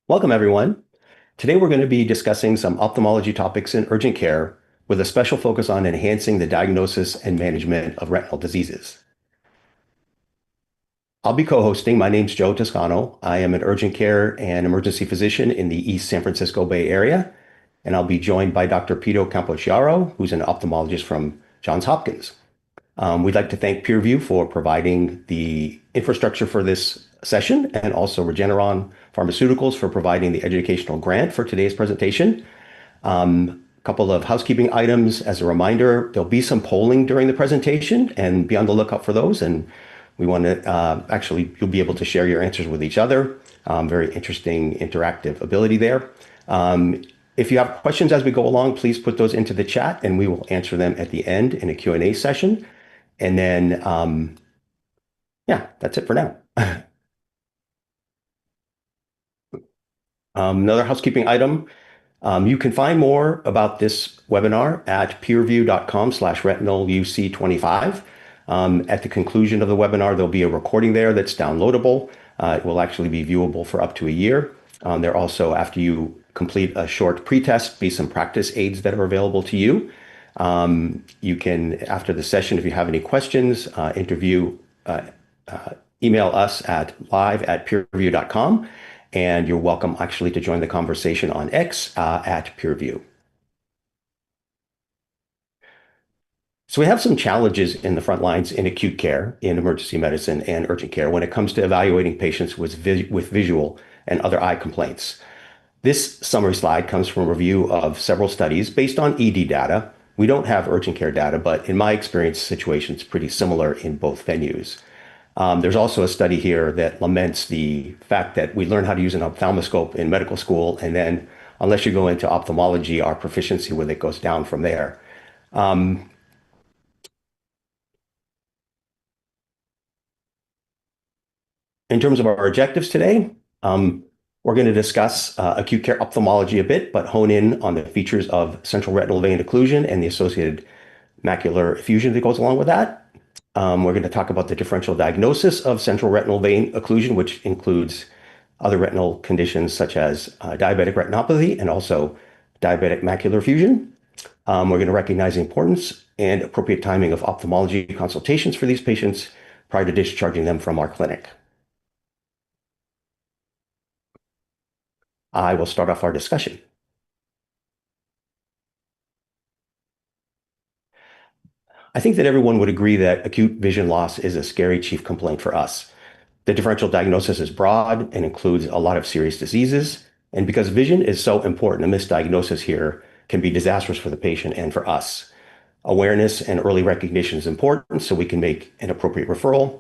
Welcome, everyone. Today, we're going to be discussing some ophthalmology topics in urgent care with a special focus on enhancing the diagnosis and management of retinal diseases. I'll be co-hosting. My name's Joe Toscano. I am an urgent care and emergency physician in the East San Francisco Bay Area, and I'll be joined by Dr. Pito Campochiaro, who's an ophthalmologist from Johns Hopkins. We'd like to thank PeerView for providing the infrastructure for this session and also Regeneron Pharmaceuticals for providing the educational grant for today's presentation. A couple of housekeeping items as a reminder, there'll be some polling during the presentation and be on the lookout for those. And we want to you'll be able to share your answers with each other. Very interesting interactive ability there. If you have questions as we go along, please put those into the chat and we will answer them at the end in a Q&A session. And then, yeah, that's it for now. Another housekeeping item. You can find more about this webinar at peerview.com/retinaluc25. At the conclusion of the webinar, there'll be a recording there that's downloadable. It will actually be viewable for up to a year. There also, after you complete a short pretest, be some practice aids that are available to you. You can, after the session, if you have any questions, email us at live@peerview.com, and you're welcome actually to join the conversation on X at PeerView. So we have some challenges in the front lines in acute care, in emergency medicine and urgent care when it comes to evaluating patients with visual and other eye complaints. This summary slide comes from a review of several studies based on ED data. We don't have urgent care data, but in my experience, the situation is pretty similar in both venues. There's also a study here that laments the fact that we learn how to use an ophthalmoscope in medical school, and then unless you go into ophthalmology, our proficiency with it goes down from there. In terms of our objectives today, we're going to discuss acute care ophthalmology a bit, but hone in on the features of central retinal vein occlusion and the associated macular effusion that goes along with that. We're going to talk about the differential diagnosis of central retinal vein occlusion, which includes other retinal conditions such as diabetic retinopathy and also diabetic macular effusion. We're going to recognize the importance and appropriate timing of ophthalmology consultations for these patients prior to discharging them from our clinic. I will start off our discussion. I think that everyone would agree that acute vision loss is a scary chief complaint for us. The differential diagnosis is broad and includes a lot of serious diseases. And because vision is so important, a misdiagnosis here can be disastrous for the patient and for us. Awareness and early recognition is important so we can make an appropriate referral.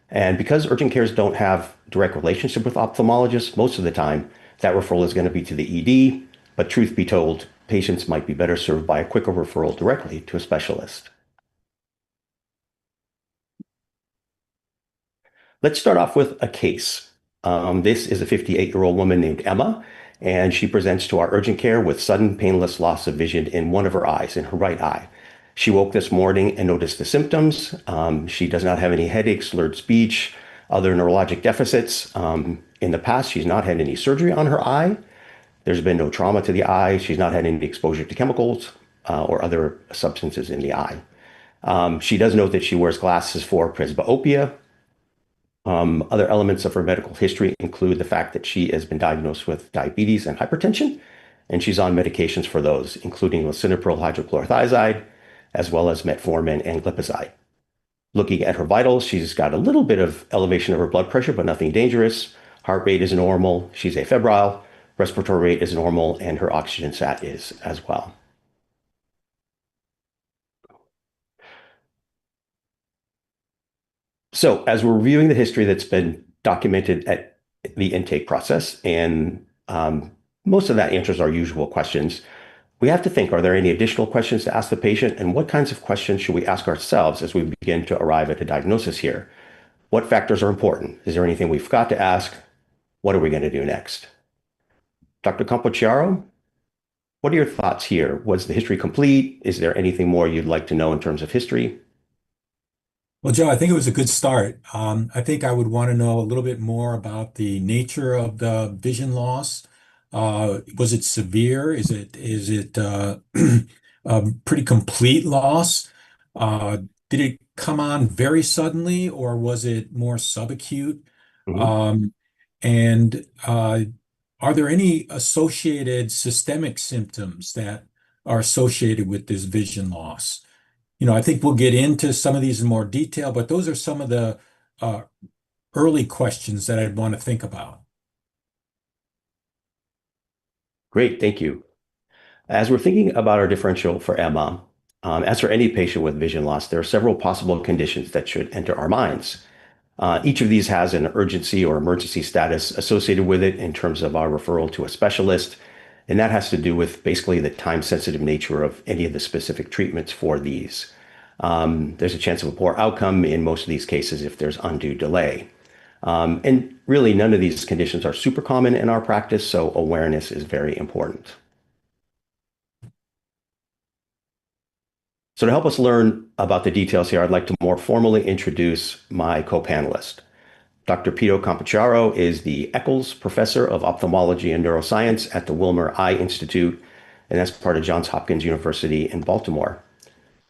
And because urgent cares don't have direct relationship with ophthalmologists, most of the time, that referral is going to be to the ED. But truth be told, patients might be better served by a quicker referral directly to a specialist. Let's start off with a case. This is a 58-year-old woman named Emma, and she presents to our urgent care with sudden painless loss of vision in one of her eyes, in her right eye. She woke this morning and noticed the symptoms. She does not have any headaches, slurred speech, other neurologic deficits. In the past, she's not had any surgery on her eye. There's been no trauma to the eye. She's not had any exposure to chemicals or other substances in the eye. She does note that she wears glasses for presbyopia. Other elements of her medical history include the fact that she has been diagnosed with diabetes and hypertension, and she's on medications for those, including lisinopril hydrochlorothiazide, as well as metformin and glipizide. Looking at her vitals, she's got a little bit of elevation of her blood pressure, but nothing dangerous. Heart rate is normal. She's afebrile. Respiratory rate is normal, and her oxygen sat is as well. So as we're reviewing the history that's been documented at the intake process, and most of that answers our usual questions, we have to think, are there any additional questions to ask the patient, and what kinds of questions should we ask ourselves as we begin to arrive at a diagnosis here? What factors are important? Is there anything we forgot to ask? What are we going to do next? Dr. Campochiaro, what are your thoughts here? Was the history complete? Is there anything more you'd like to know in terms of history? Well, Joe, I think it was a good start. I think I would want to know a little bit more about the nature of the vision loss. Was it severe? Is it a pretty complete loss? Uh, did it come on very suddenly, or was it more subacute? Mhm. Um, and are there any associated systemic symptoms that are associated with this vision loss? I think we'll get into some of these in more detail, but those are some of the uh, early questions that I'd want to think about. Great, thank you. As we're thinking about our differential for Emma, as for any patient with vision loss, there are several possible conditions that should enter our minds. Each of these has an urgency or emergency status associated with it in terms of our referral to a specialist, and that has to do with basically the time-sensitive nature of any of the specific treatments for these. There's a chance of a poor outcome in most of these cases if there's undue delay. And really, none of these conditions are super common in our practice, so awareness is very important. So to help us learn about the details here, I'd like to more formally introduce my co-panelist. Dr. Pito Campochiaro is the Eccles Professor of Ophthalmology and Neuroscience at the Wilmer Eye Institute, and that's part of Johns Hopkins University in Baltimore.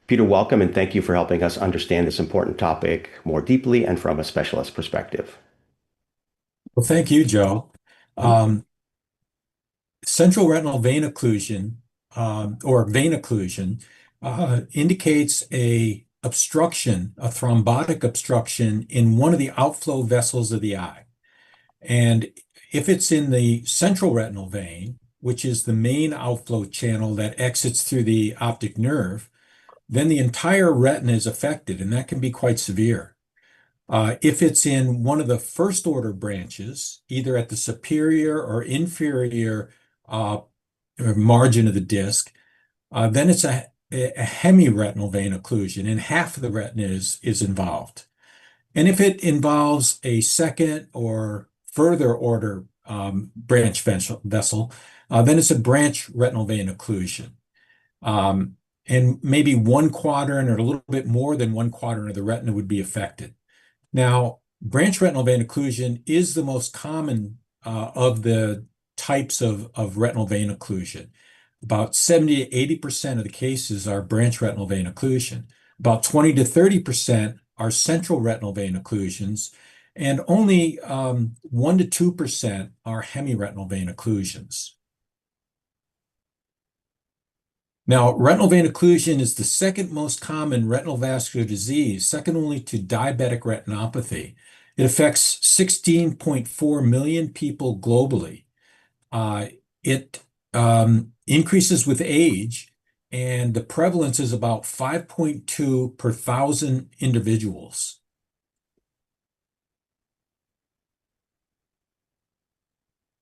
Peter, welcome, and thank you for helping us understand this important topic more deeply and from a specialist perspective. Well, thank you, Joe. Mhm. Um, Central retinal vein occlusion, or vein occlusion, indicates a obstruction, a thrombotic obstruction in one of the outflow vessels of the eye. And if it's in the central retinal vein, which is the main outflow channel that exits through the optic nerve, then the entire retina is affected, and that can be quite severe. If it's in one of the first order branches, either at the superior or inferior uh, margin of the disc, then it's a hemiretinal vein occlusion, and half of the retina is involved. And if it involves a second or further order branch vessel, then it's a branch retinal vein occlusion. Um, and maybe one quadrant or a little bit more than one quadrant of the retina would be affected. Now, branch retinal vein occlusion is the most common of the types of retinal vein occlusion. About 70 to 80% of the cases are branch retinal vein occlusion. About 20 to 30% are central retinal vein occlusions, and only 1 to 2% are hemiretinal vein occlusions. Now, retinal vein occlusion is the second most common retinal vascular disease, second only to diabetic retinopathy. It affects 16.4 million people globally. It increases with age, and the prevalence is about 5.2 per thousand individuals.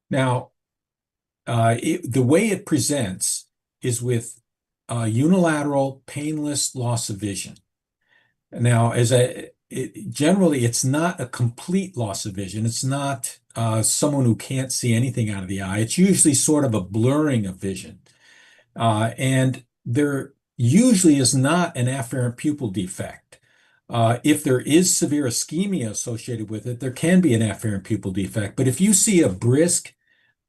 Now, the way it presents is with unilateral painless loss of vision. Now, generally, it's not a complete loss of vision. It's not someone who can't see anything out of the eye. It's usually sort of a blurring of vision. And there usually is not an afferent pupil defect. If there is severe ischemia associated with it, there can be an afferent pupil defect. But if you see a brisk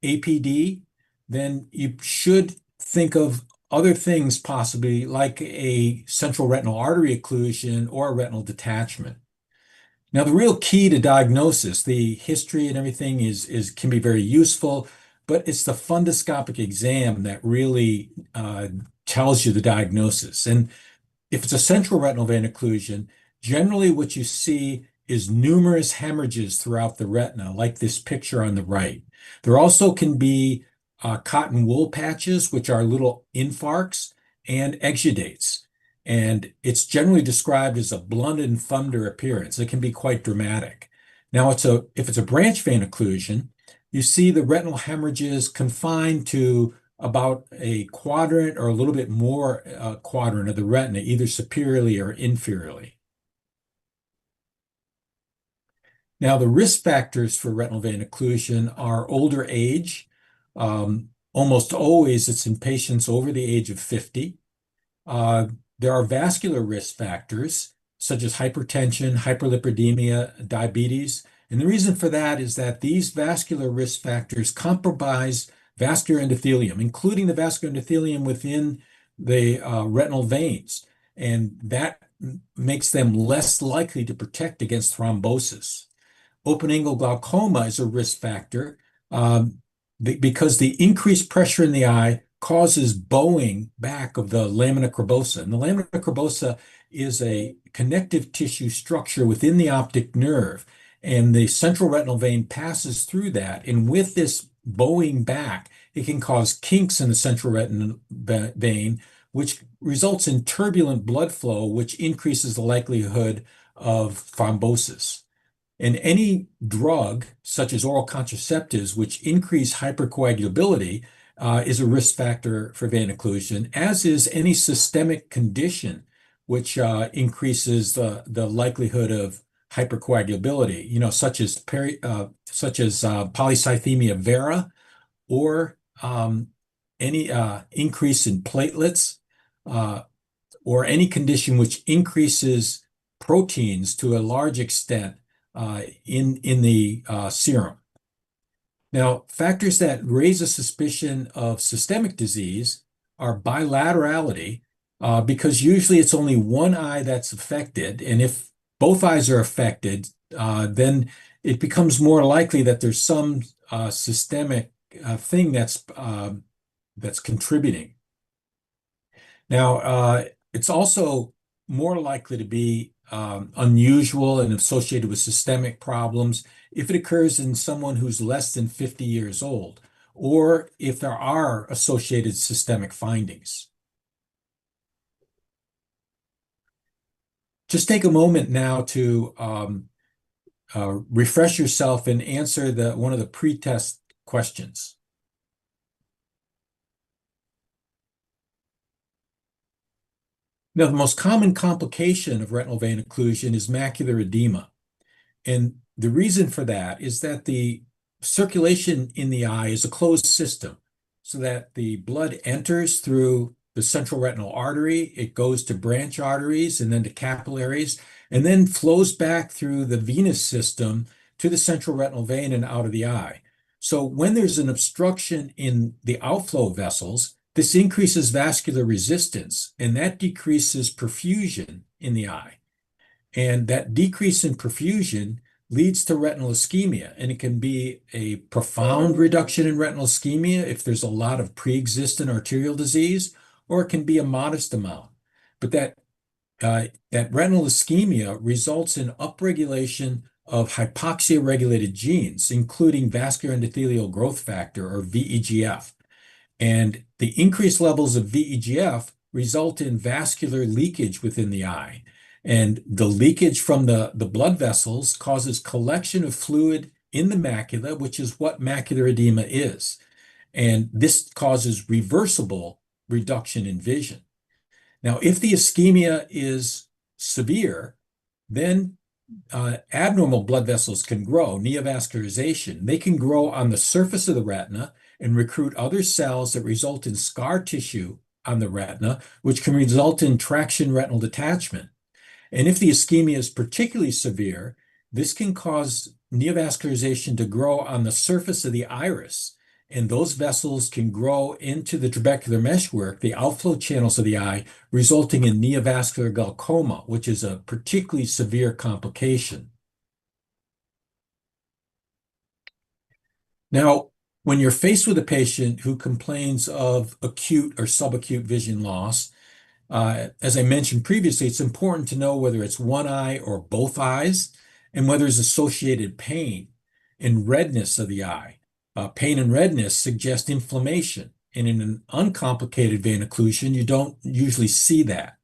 APD, then you should think of other things possibly like a central retinal artery occlusion or a retinal detachment. Now, the real key to diagnosis, the history and everything can be very useful, but it's the fundoscopic exam that really tells you the diagnosis. And if it's a central retinal vein occlusion, generally what you see is numerous hemorrhages throughout the retina, like this picture on the right. There also can be cotton wool patches, which are little infarcts, and exudates. And it's generally described as a blunted and thunder appearance. It can be quite dramatic. Now, if it's a branch vein occlusion, you see the retinal hemorrhages confined to about a quadrant or a little bit more quadrant of the retina, either superiorly or inferiorly. Now, the risk factors for retinal vein occlusion are older age. Almost always it's in patients over the age of 50. There are vascular risk factors such as hypertension, hyperlipidemia, diabetes. And the reason for that is that these vascular risk factors compromise vascular endothelium, including the vascular endothelium within the retinal veins, and that makes them less likely to protect against thrombosis. Open-angle glaucoma is a risk factor because the increased pressure in the eye causes bowing back of the lamina cribosa. And the lamina cribosa is a connective tissue structure within the optic nerve, and the central retinal vein passes through that. And with this bowing back, it can cause kinks in the central retinal vein, which results in turbulent blood flow, which increases the likelihood of thrombosis. And any drug, such as oral contraceptives, which increase hypercoagulability, is a risk factor for vein occlusion, as is any systemic condition, which increases the likelihood of hypercoagulability, such as polycythemia vera, or any increase in platelets, or any condition which increases proteins to a large extent in the serum. Now, factors that raise a suspicion of systemic disease are bilaterality, because usually it's only one eye that's affected, and if both eyes are affected, then it becomes more likely that there's some systemic thing that's contributing. Now, it's also more likely to be unusual and associated with systemic problems if it occurs in someone who's less than 50 years old, or if there are associated systemic findings. Just take a moment now to refresh yourself and answer one of the pre-test questions. Now, the most common complication of retinal vein occlusion is macular edema. And the reason for that is that the circulation in the eye is a closed system, so that the blood enters through the central retinal artery, it goes to branch arteries and then to capillaries, and then flows back through the venous system to the central retinal vein and out of the eye. So when there's an obstruction in the outflow vessels, this increases vascular resistance, and that decreases perfusion in the eye. And that decrease in perfusion leads to retinal ischemia, and it can be a profound reduction in retinal ischemia if there's a lot of pre-existing arterial disease, or it can be a modest amount. But that retinal ischemia results in upregulation of hypoxia-regulated genes, including vascular endothelial growth factor, or VEGF. And the increased levels of VEGF result in vascular leakage within the eye. And the leakage from the blood vessels causes collection of fluid in the macula, which is what macular edema is. And this causes reversible reduction in vision. Now, if the ischemia is severe, then abnormal blood vessels can grow, neovascularization. They can grow on the surface of the retina and recruit other cells that result in scar tissue on the retina, which can result in traction retinal detachment. And if the ischemia is particularly severe, this can cause neovascularization to grow on the surface of the iris, and those vessels can grow into the trabecular meshwork, the outflow channels of the eye, resulting in neovascular glaucoma, which is a particularly severe complication. Now, when you're faced with a patient who complains of acute or subacute vision loss, as I mentioned previously, it's important to know whether it's one eye or both eyes, and whether there's associated pain and redness of the eye. Pain and redness suggest inflammation, and in an uncomplicated vein occlusion, you don't usually see that.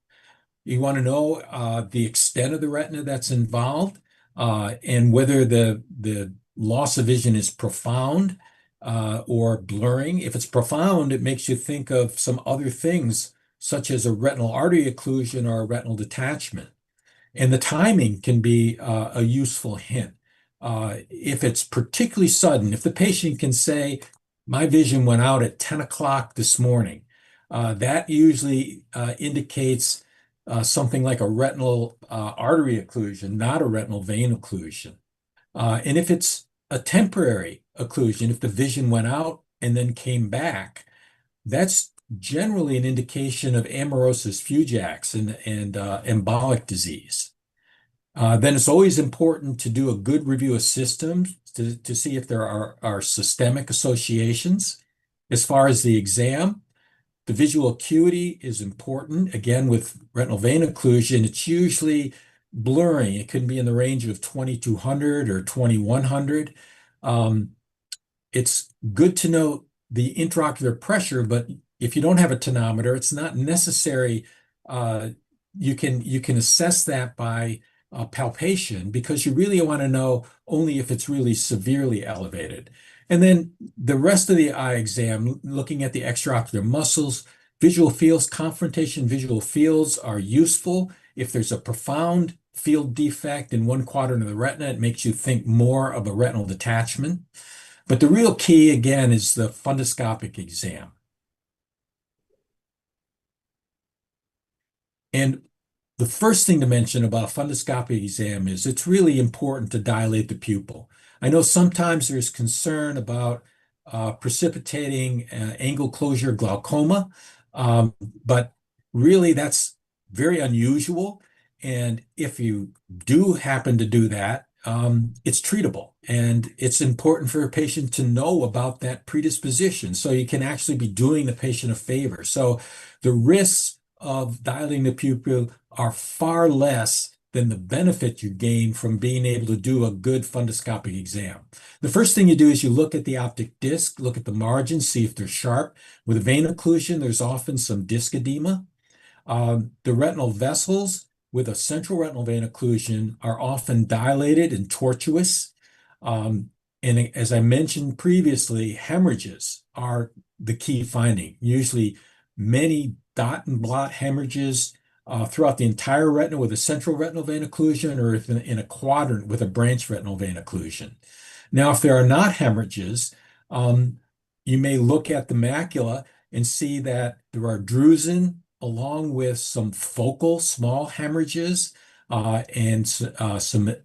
You want to know the extent of the retina that's involved, and whether the loss of vision is profound or blurring. If it's profound, it makes you think of some other things, such as a retinal artery occlusion or a retinal detachment. And the timing can be a useful hint. If it's particularly sudden, if the patient can say, my vision went out at 10 o'clock this morning, that usually indicates something like a retinal artery occlusion, not a retinal vein occlusion. And if it's a temporary occlusion, if the vision went out and then came back, that's generally an indication of amaurosis fugax and embolic disease. Then it's always important to do a good review of systems to see if there are systemic associations. As far as the exam, the visual acuity is important. Again, with retinal vein occlusion, it's usually blurring. It can be in the range of 2200 or 2100. It's good to note the intraocular pressure, but if you don't have a tonometer, it's not necessary. You can assess that by palpation, because you really want to know only if it's really severely elevated. And then the rest of the eye exam, looking at the extraocular muscles, visual fields, confrontation visual fields are useful. If there's a profound field defect in one quadrant of the retina, it makes you think more of a retinal detachment. But the real key, again, is the fundoscopic exam. And the first thing to mention about a fundoscopic exam is it's really important to dilate the pupil. I know sometimes there's concern about precipitating angle closure glaucoma, but really that's very unusual. And if you do happen to do that, it's treatable. And it's important for a patient to know about that predisposition so you can actually be doing the patient a favor. So the risks of dilating the pupil are far less than the benefit you gain from being able to do a good fundoscopic exam. The first thing you do is you look at the optic disc, look at the margins, see if they're sharp. With a vein occlusion, there's often some disc edema. The retinal vessels with a central retinal vein occlusion are often dilated and tortuous. And as I mentioned previously, hemorrhages are the key finding. Usually many dot and blot hemorrhages throughout the entire retina with a central retinal vein occlusion, or if in a quadrant with a branch retinal vein occlusion. Now, if there are not hemorrhages, you may look at the macula and see that there are drusen along with some focal small hemorrhages and some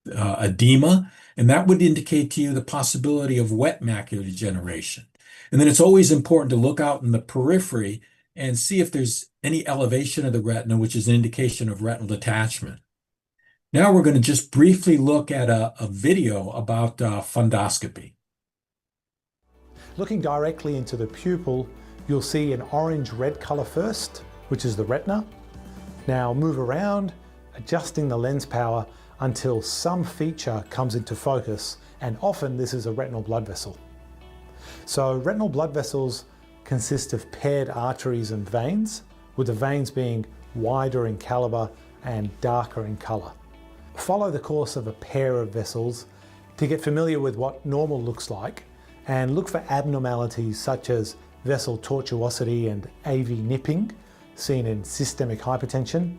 edema, and that would indicate to you the possibility of wet macular degeneration. And then it's always important to look out in the periphery and see if there's any elevation of the retina, which is an indication of retinal detachment. Now we're going to just briefly look at a video about fundoscopy. Looking directly into the pupil, you'll see an orange-red color first, which is the retina. Now move around, adjusting the lens power until some feature comes into focus, and often this is a retinal blood vessel. So retinal blood vessels consist of paired arteries and veins, with the veins being wider in caliber and darker in color. Follow the course of a pair of vessels to get familiar with what normal looks like, and look for abnormalities such as vessel tortuosity and AV nipping, seen in systemic hypertension,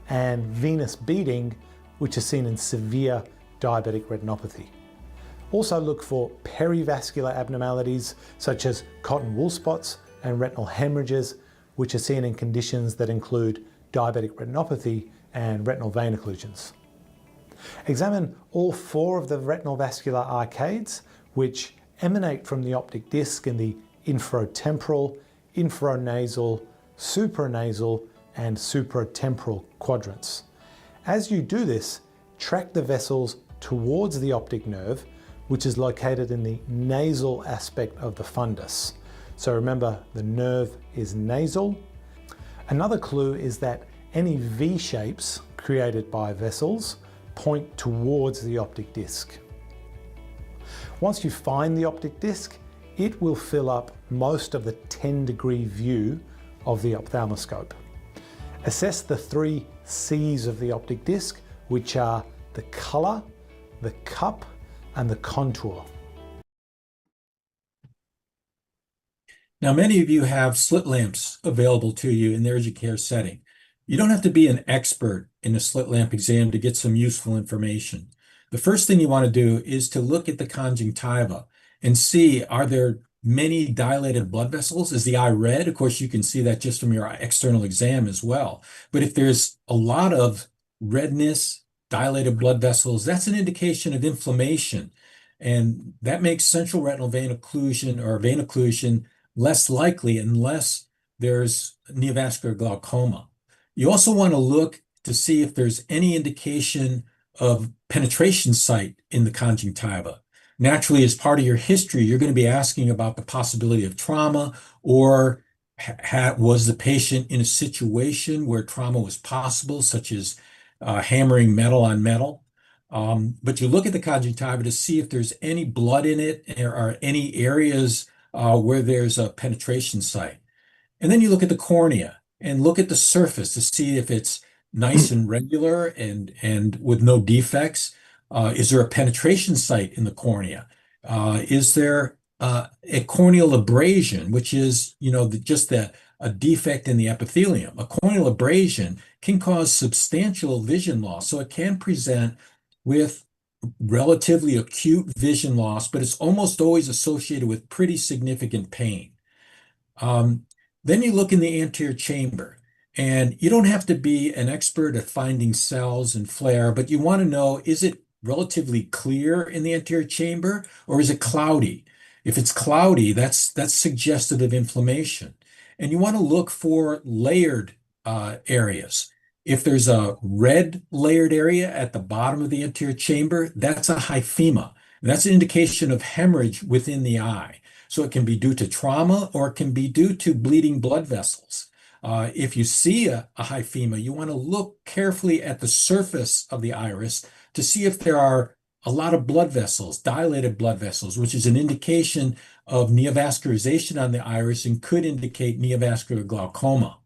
and venous beading, which is seen in severe diabetic retinopathy. Also look for perivascular abnormalities such as cotton wool spots and retinal hemorrhages, which are seen in conditions that include diabetic retinopathy and retinal vein occlusions. Examine all four of the retinal vascular arcades, which emanate from the optic disc in the inferotemporal, infranasal, supranasal, and supratemporal quadrants. As you do this, track the vessels towards the optic nerve, which is located in the nasal aspect of the fundus. So remember, the nerve is nasal. Another clue is that any V shapes created by vessels point towards the optic disc. Once you find the optic disc, it will fill up most of the 10-degree view of the ophthalmoscope. Assess the 3 C's of the optic disc, which are the color, the cup, and the contour. Now, many of you have slit lamps available to you in the urgent care setting. You don't have to be an expert in a slit lamp exam to get some useful information. The first thing you want to do is to look at the conjunctiva and see, are there many dilated blood vessels? Is the eye red? Of course, you can see that just from your external exam as well. But if there's a lot of redness, dilated blood vessels, that's an indication of inflammation. And that makes central retinal vein occlusion or vein occlusion less likely unless there's neovascular glaucoma. You also want to look to see if there's any indication of penetration site in the conjunctiva. Naturally, as part of your history, you're going to be asking about the possibility of trauma, or was the patient in a situation where trauma was possible, such as hammering metal on metal. But you look at the conjunctiva to see if there's any blood in it or any areas where there's a penetration site. And then you look at the cornea and look at the surface to see if it's nice and regular and with no defects. Is there a penetration site in the cornea? Is there a corneal abrasion, which is, just a defect in the epithelium? A corneal abrasion can cause substantial vision loss, so it can present with relatively acute vision loss, but it's almost always associated with pretty significant pain. Then you look in the anterior chamber, and you don't have to be an expert at finding cells and flare, but you want to know, is it relatively clear in the anterior chamber or is it cloudy? If it's cloudy, that's suggestive of inflammation. And you want to look for layered areas. If there's a red layered area at the bottom of the anterior chamber, that's a hyphema. That's an indication of hemorrhage within the eye. So it can be due to trauma or it can be due to bleeding blood vessels. If you see a hyphema, you want to look carefully at the surface of the iris to see if there are a lot of blood vessels, dilated blood vessels, which is an indication of neovascularization on the iris and could indicate neovascular glaucoma.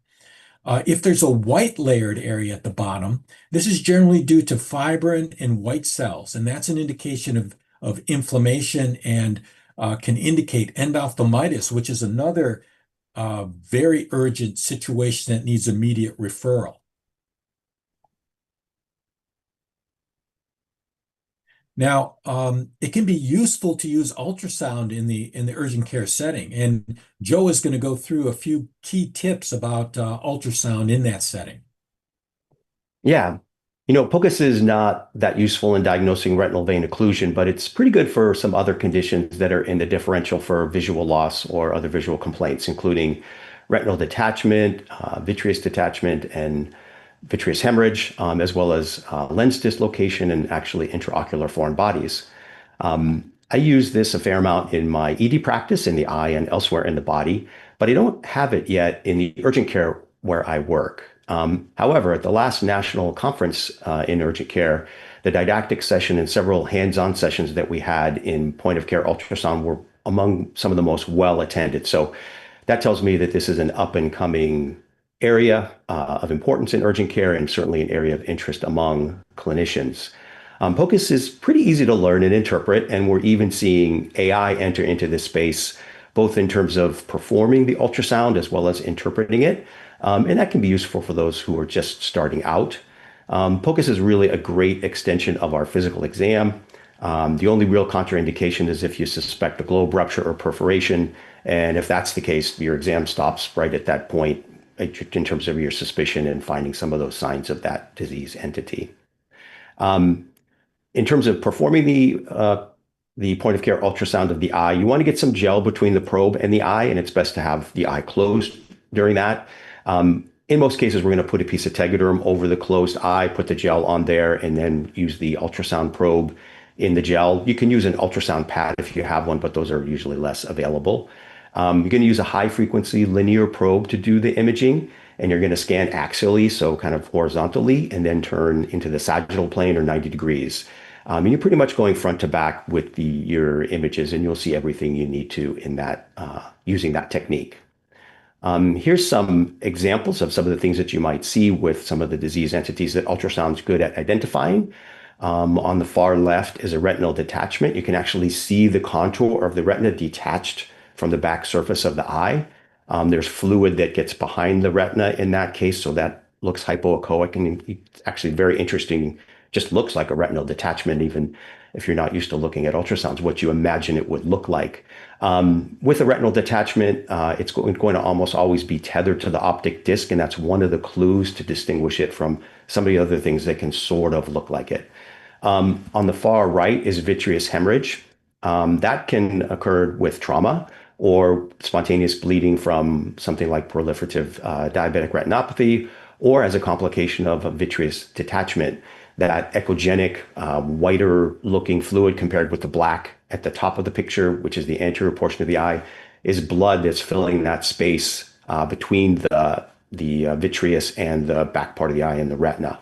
If there's a white layered area at the bottom, this is generally due to fibrin and white cells, and that's an indication of inflammation and can indicate endophthalmitis, which is another very urgent situation that needs immediate referral. Now, it can be useful to use ultrasound in the urgent care setting, and Joe is going to go through a few key tips about ultrasound in that setting. Yeah. POCUS is not that useful in diagnosing retinal vein occlusion, but it's pretty good for some other conditions that are in the differential for visual loss or other visual complaints, including retinal detachment, vitreous detachment, and vitreous hemorrhage, as well as lens dislocation and actually intraocular foreign bodies. I use this a fair amount in my ED practice in the eye and elsewhere in the body, but I don't have it yet in the urgent care where I work. However, at the last national conference in urgent care, the didactic session and several hands-on sessions that we had in point-of-care ultrasound were among some of the most well-attended. So that tells me that this is an up-and-coming area of importance in urgent care and certainly an area of interest among clinicians. POCUS is pretty easy to learn and interpret, and we're even seeing AI enter into this space, both in terms of performing the ultrasound as well as interpreting it. And that can be useful for those who are just starting out. POCUS is really a great extension of our physical exam. The only real contraindication is if you suspect a globe rupture or perforation. And if that's the case, your exam stops right at that point in terms of your suspicion and finding some of those signs of that disease entity. In terms of performing the point of care ultrasound of the eye, you want to get some gel between the probe and the eye, and it's best to have the eye closed during that. In most cases, we're going to put a piece of tegaderm over the closed eye, put the gel on there, and then use the ultrasound probe in the gel. You can use an ultrasound pad if you have one, but those are usually less available. You're going to use a high frequency linear probe to do the imaging, and you're going to scan axially, so kind of horizontally, and then turn into the sagittal plane or 90 degrees. And you're pretty much going front to back with your images, and you'll see everything you need to in that using that technique. Here's some examples of some of the things that you might see with some of the disease entities that ultrasound's good at identifying. On the far left is a retinal detachment. You can actually see the contour of the retina detached from the back surface of the eye. There's fluid that gets behind the retina in that case, so that looks hypoechoic, and it's actually very interesting. Just looks like a retinal detachment, even if you're not used to looking at ultrasounds, what you imagine it would look like. With a retinal detachment, it's going to almost always be tethered to the optic disc, and that's one of the clues to distinguish it from some of the other things that can sort of look like it. On the far right is vitreous hemorrhage. That can occur with trauma or spontaneous bleeding from something like proliferative diabetic retinopathy, or as a complication of a vitreous detachment. That echogenic, whiter looking fluid compared with the black at the top of the picture, which is the anterior portion of the eye, is blood that's filling that space between the vitreous and the back part of the eye and the retina.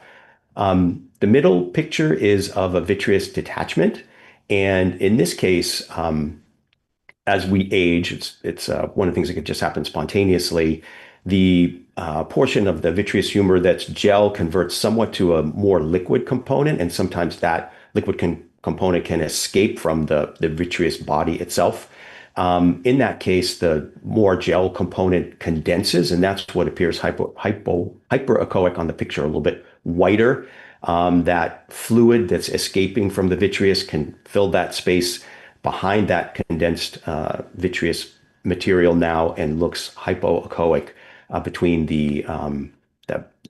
The middle picture is of a vitreous detachment. And in this case, as we age, it's one of the things that could just happen spontaneously. The portion of the vitreous humor that's gel converts somewhat to a more liquid component, and sometimes that liquid component can escape from the vitreous body itself. In that case, the more gel component condenses, and that's what appears hyperechoic on the picture, a little bit whiter. That fluid that's escaping from the vitreous can fill that space behind that condensed vitreous material now and looks hypoechoic between the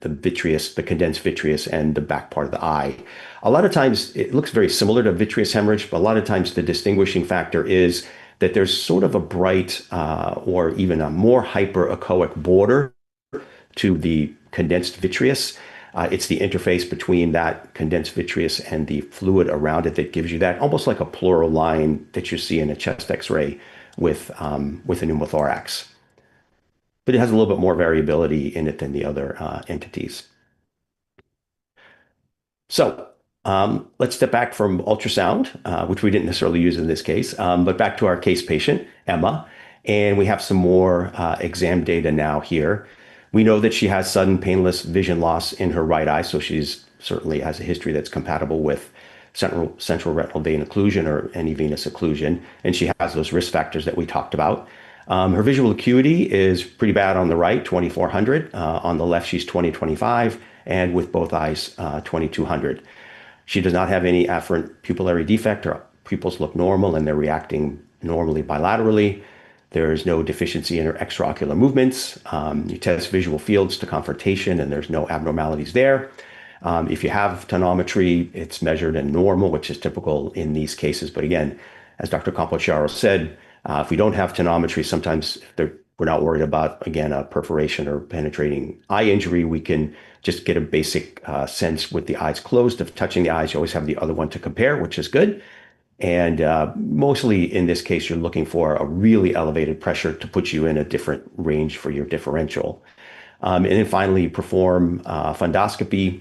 vitreous, the condensed vitreous, and the back part of the eye. A lot of times it looks very similar to vitreous hemorrhage, but a lot of times the distinguishing factor is that there's sort of a bright or even a more hyperechoic border to the condensed vitreous. It's the interface between that condensed vitreous and the fluid around it that gives you that almost like a pleural line that you see in a chest X-ray with a pneumothorax. But it has a little bit more variability in it than the other entities. So let's step back from ultrasound, which we didn't necessarily use in this case, but back to our case patient, Emma. And we have some more exam data now here. We know that she has sudden painless vision loss in her right eye, so she's certainly has a history that's compatible with central retinal vein occlusion or any venous occlusion, and she has those risk factors that we talked about. Her visual acuity is pretty bad on the right, 2400. On the left, she's 20/25, and with both eyes, 2200. She does not have any afferent pupillary defect. Her pupils look normal, and they're reacting normally bilaterally. There is no deficiency in her extraocular movements. You test visual fields to confrontation, and there's no abnormalities there. If you have tonometry, it's measured in normal, which is typical in these cases. But again, as Dr. Campochiaro said, if we don't have tonometry, sometimes we're not worried about, again, a perforation or penetrating eye injury. We can just get a basic sense with the eyes closed of touching the eyes. You always have the other one to compare, which is good. And mostly in this case, you're looking for a really elevated pressure to put you in a different range for your differential. And then finally, perform fundoscopy.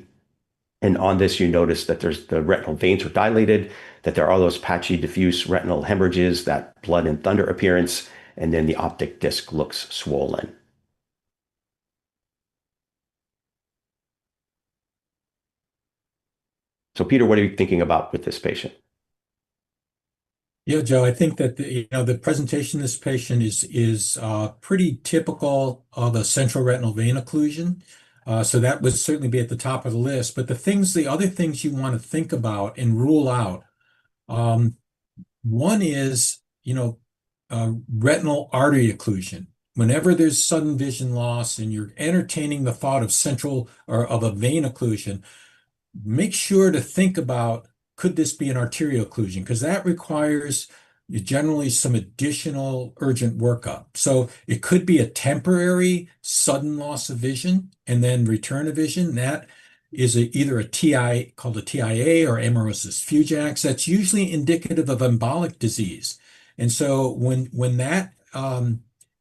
And on this, you notice that the retinal veins are dilated, that there are those patchy diffuse retinal hemorrhages, that blood and thunder appearance, and then the optic disc looks swollen. So Peter, what are you thinking about with this patient? Yeah, Joe, I think that the presentation of this patient is pretty typical of a central retinal vein occlusion. So that would certainly be at the top of the list. But the other things you want to think about and rule out, one is, retinal artery occlusion. Whenever there's sudden vision loss and you're entertaining the thought of central or of a vein occlusion, make sure to think about, could this be an arterial occlusion? Because that requires generally some additional urgent workup. So it could be a temporary sudden loss of vision and then return of vision. That is either a TI called a TIA or amaurosis fugax. That's usually indicative of embolic disease. And so when that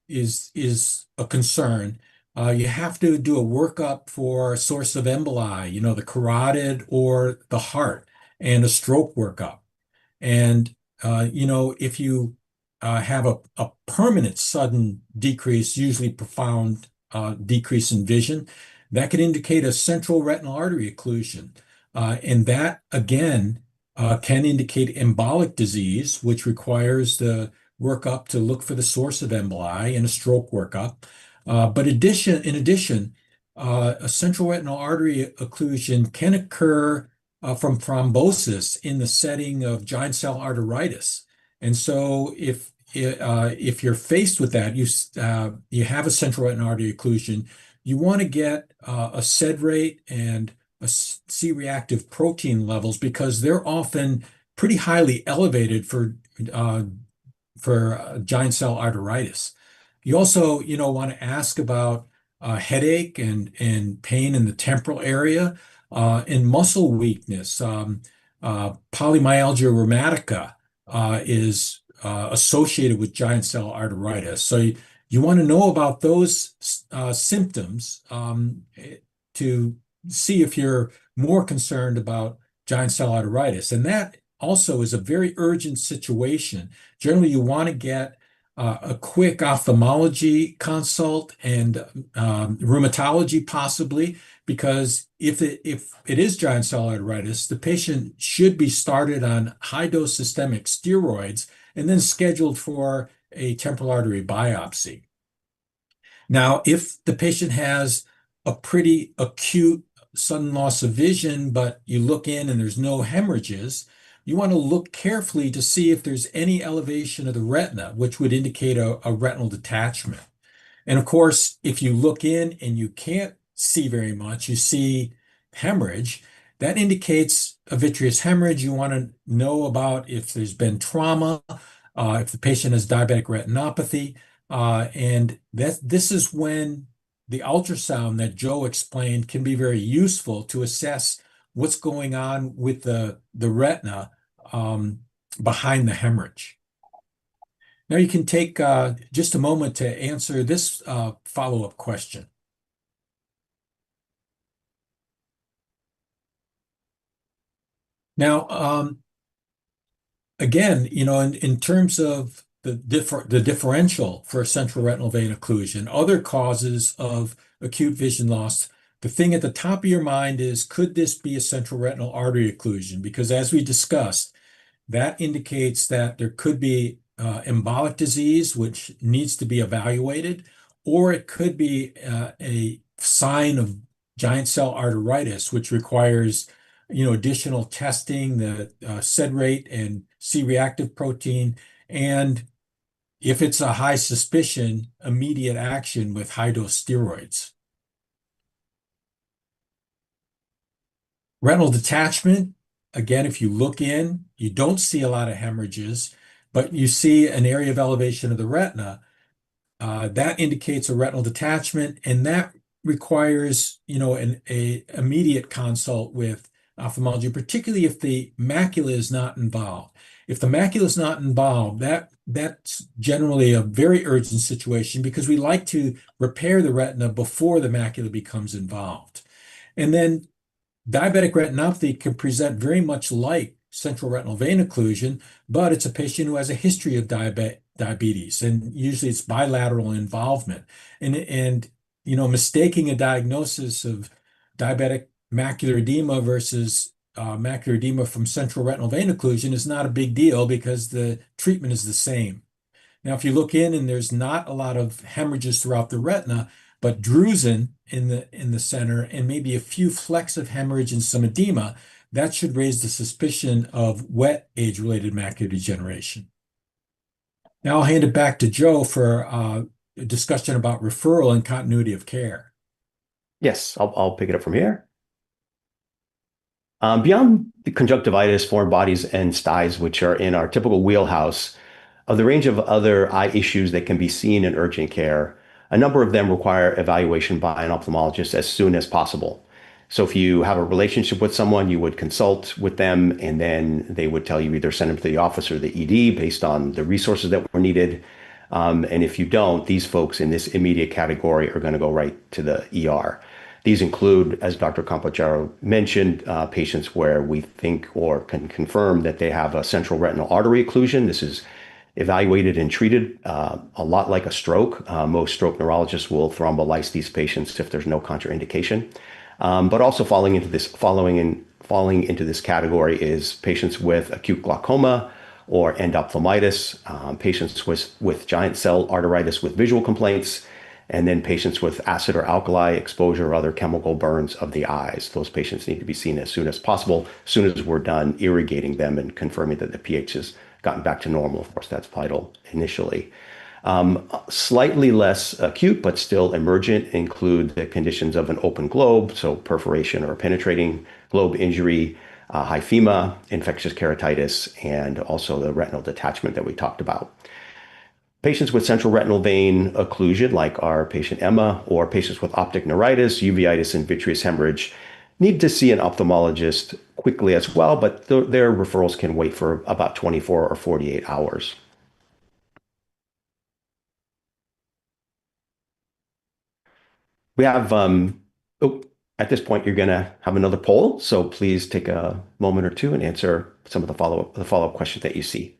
is a concern, you have to do a workup for source of emboli, the carotid or the heart, and a stroke workup. And, if you have a permanent sudden decrease, usually profound decrease in vision, that could indicate a central retinal artery occlusion. And that, again, can indicate embolic disease, which requires the workup to look for the source of emboli and a stroke workup. But in addition, a central retinal artery occlusion can occur from thrombosis in the setting of giant cell arteritis. And so if you're faced with that, you have a central retinal artery occlusion, you want to get a SED rate and a C-reactive protein levels, because they're often pretty highly elevated for uh, giant cell arteritis. You also, want to ask about headache and pain in the temporal area, and muscle weakness. Polymyalgia rheumatica is associated with giant cell arteritis. So you want to know about those symptoms to see if you're more concerned about giant cell arteritis. And that also is a very urgent situation. Generally, you want to get a quick ophthalmology consult and rheumatology possibly, because if it is giant cell arteritis, the patient should be started on high-dose systemic steroids and then scheduled for a temporal artery biopsy. Now, if the patient has a pretty acute sudden loss of vision, but you look in and there's no hemorrhages, you want to look carefully to see if there's any elevation of the retina, which would indicate a retinal detachment. And of course, if you look in and you can't see very much, you see hemorrhage, that indicates a vitreous hemorrhage. You want to know about if there's been trauma, if the patient has diabetic retinopathy, and this is when the ultrasound that Joe explained can be very useful to assess what's going on with the retina behind the hemorrhage. Now you can take just a moment to answer this follow-up question. Now, again, in terms of the differential for central retinal vein occlusion, other causes of acute vision loss, the thing at the top of your mind is, could this be a central retinal artery occlusion? Because as we discussed, that indicates that there could be embolic disease, which needs to be evaluated, or it could be a sign of giant cell arteritis, which requires additional testing, the SED rate and C-reactive protein, and if it's a high suspicion, immediate action with high-dose steroids. Retinal detachment, again, if you look in, you don't see a lot of hemorrhages, but you see an area of elevation of the retina. That indicates a retinal detachment, and that requires, an immediate consult with ophthalmology, particularly if the macula is not involved. If the macula is not involved, that's generally a very urgent situation because we like to repair the retina before the macula becomes involved. And then diabetic retinopathy can present very much like central retinal vein occlusion, but it's a patient who has a history of diabetes, and usually it's bilateral involvement. And mistaking a diagnosis of diabetic macular edema versus macular edema from central retinal vein occlusion is not a big deal because the treatment is the same. Now, if you look in and there's not a lot of hemorrhages throughout the retina, but drusen in the center and maybe a few flecks of hemorrhage and some edema, that should raise the suspicion of wet age-related macular degeneration. Now I'll hand it back to Joe for a discussion about referral and continuity of care. Yes, I'll pick it up from here. Beyond the conjunctivitis, foreign bodies, and styes, which are in our typical wheelhouse of the range of other eye issues that can be seen in urgent care, a number of them require evaluation by an ophthalmologist as soon as possible. So if you have a relationship with someone, you would consult with them, and then they would tell you either send them to the office or the ED based on the resources that were needed. And if you don't, these folks in this immediate category are going to go right to the ER. These include, as Dr. Campochiaro mentioned, patients where we think or can confirm that they have a central retinal artery occlusion. This is evaluated and treated a lot like a stroke. Most stroke neurologists will thrombolyse these patients if there's no contraindication. But also falling into this category is patients with acute glaucoma or endophthalmitis, patients with giant cell arteritis with visual complaints, and then patients with acid or alkali exposure or other chemical burns of the eyes. Those patients need to be seen as soon as possible, as soon as we're done irrigating them and confirming that the pH has gotten back to normal. Of course, that's vital initially. Slightly less acute, but still emergent, include the conditions of an open globe, so perforation or penetrating globe injury, hyphema, infectious keratitis, and also the retinal detachment that we talked about. Patients with central retinal vein occlusion, like our patient Emma, or patients with optic neuritis, uveitis, and vitreous hemorrhage, need to see an ophthalmologist quickly as well, but their referrals can wait for about 24 or 48 hours. We have, oh, at this point, you're going to have another poll, so please take a moment or two and answer some of the follow-up questions that you see.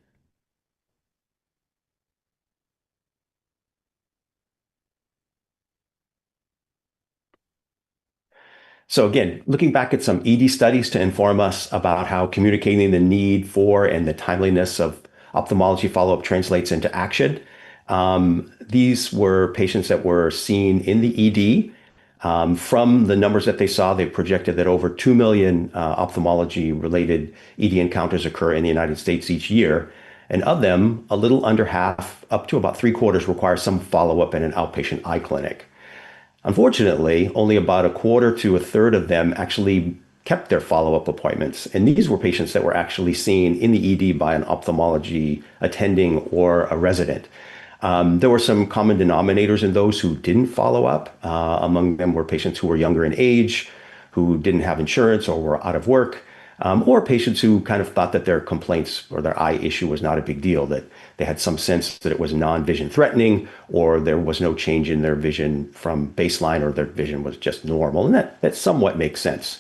So again, looking back at some ED studies to inform us about how communicating the need for and the timeliness of ophthalmology follow-up translates into action. These were patients that were seen in the ED. From the numbers that they saw, they projected that over 2 million ophthalmology-related ED encounters occur in the United States each year. And of them, a little under half, up to about three-quarters, require some follow-up in an outpatient eye clinic. Unfortunately, only about a quarter to a third of them actually kept their follow-up appointments. And these were patients that were actually seen in the ED by an ophthalmology attending or a resident. There were some common denominators in those who didn't follow up. Among them were patients who were younger in age, who didn't have insurance or were out of work, or patients who kind of thought that their complaints or their eye issue was not a big deal, that they had some sense that it was non-vision threatening, or there was no change in their vision from baseline, or their vision was just normal. And that somewhat makes sense.